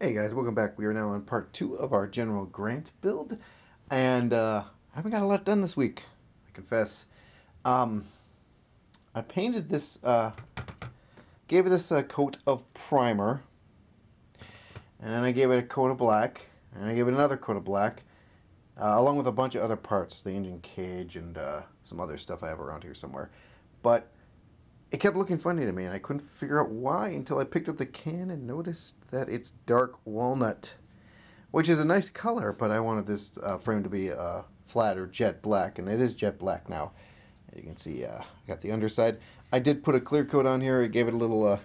Hey guys, welcome back. We are now on part 2 of our General Grant build, and I haven't got a lot done this week, I confess. Um, I painted this, gave it this coat of primer, and then I gave it a coat of black, and I gave it another coat of black, along with a bunch of other parts, the engine cage and some other stuff I have around here somewhere. But it kept looking funny to me, and I couldn't figure out why until I picked up the can and noticed that it's dark walnut, which is a nice color, but I wanted this frame to be flat or jet black, and it is jet black now. As you can see, I got the underside. I did put a clear coat on here. I gave it a little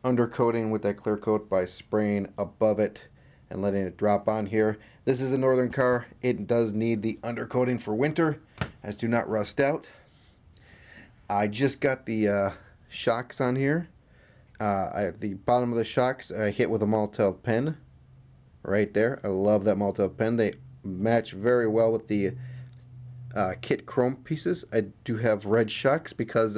undercoating with that clear coat by spraying above it and letting it drop on here. This is a Northern car. It does need the undercoating for winter, as to not rust out. I just got the shocks on here. I have the bottom of the shocks I hit with a Maltov pen right there. I love that Maltov pen. They match very well with the kit chrome pieces. I do have red shocks because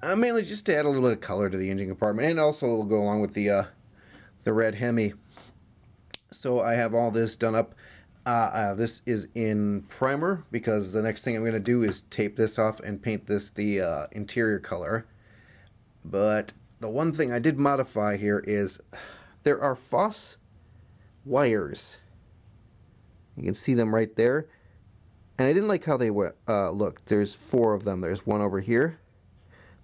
mainly just to add a little bit of color to the engine compartment, and also it'll go along with the red Hemi. So I have all this done up. This is in primer because the next thing I'm going to do is tape this off and paint this the interior color. But the one thing I did modify here is there are Foss wires. You can see them right there. And I didn't like how they looked. There's 4 of them. There's one over here.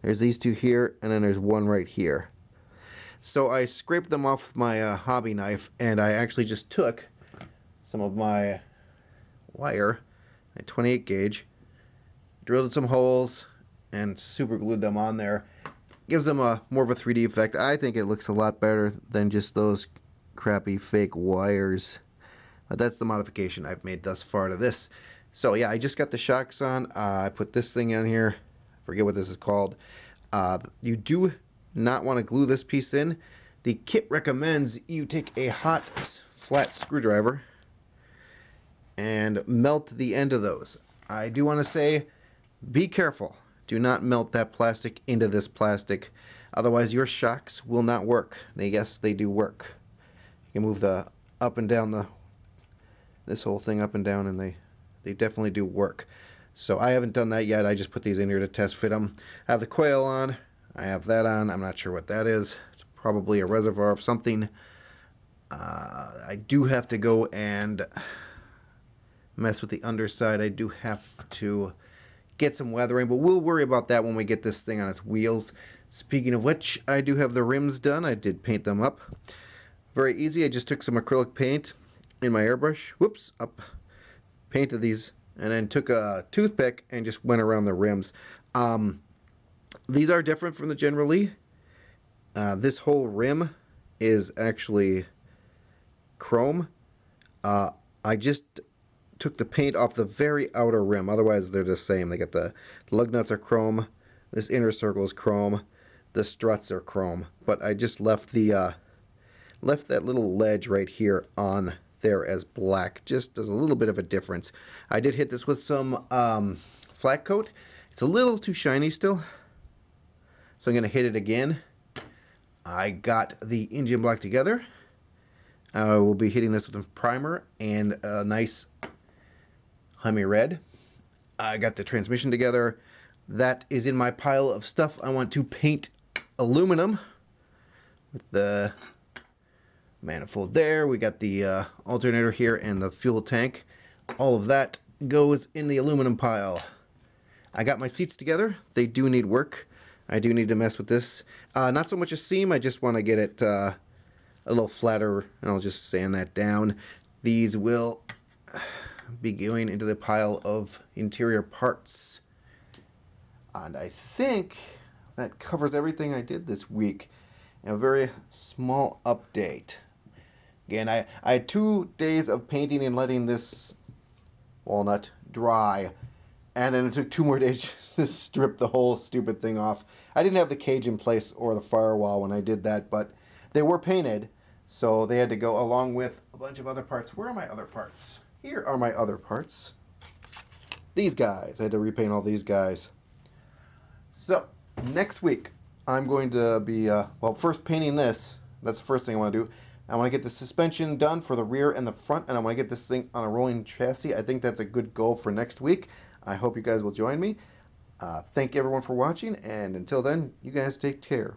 There's these 2 here. And then there's one right here. So I scraped them off with my hobby knife. And I actually just took some of my wire, a 28 gauge, drilled some holes, and super glued them on there. Gives them a more of a 3D effect. I think it looks a lot better than just those crappy fake wires. But that's the modification I've made thus far to this. So yeah, I just got the shocks on. I put this thing on here. I forget what this is called. You do not want to glue this piece in. The kit recommends you take a hot flat screwdriver and melt the end of those. I do want to say, be careful. Do not melt that plastic into this plastic. Otherwise, your shocks will not work. Yes, they do work. You can move the up and down this whole thing up and down, and they definitely do work. So I haven't done that yet. I just put these in here to test fit them. I have the coil on. I have that on. I'm not sure what that is. It's probably a reservoir of something. I do have to go and mess with the underside. I do have to get some weathering, but we'll worry about that when we get this thing on its wheels. Speaking of which, I do have the rims done. I did paint them up. Very easy. I just took some acrylic paint in my airbrush. Whoops, up. Painted these, and then took a toothpick and just went around the rims. These are different from the General Lee. This whole rim is actually chrome. I just took the paint off the very outer rim. Otherwise, they're the same. They got the lug nuts are chrome. This inner circle is chrome. The struts are chrome. But I just left the left that little ledge right here on there as black. Just as a little bit of a difference. I did hit this with some flat coat. It's a little too shiny still, so I'm going to hit it again. I got the engine block together. I will be hitting this with a primer and a nice Hemi red. I got the transmission together. That is in my pile of stuff I want to paint aluminum with the manifold there. We got the alternator here and the fuel tank. All of that goes in the aluminum pile. I got my seats together. They do need work. I do need to mess with this. Not so much a seam. I just want to get it a little flatter, and I'll just sand that down. These will be going into the pile of interior parts. And I think that covers everything I did this week. A very small update. Again, I had 2 days of painting and letting this walnut dry. And then it took 2 more days just to strip the whole stupid thing off. I didn't have the cage in place or the firewall when I did that, but they were painted. So they had to go along with a bunch of other parts. Where are my other parts? Here are my other parts. These guys. I had to repaint all these guys. So, next week, I'm going to be, well, first painting this. That's the first thing I want to do. I want to get the suspension done for the rear and the front, and I want to get this thing on a rolling chassis. I think that's a good goal for next week. I hope you guys will join me. Thank everyone for watching, and until then, you guys take care.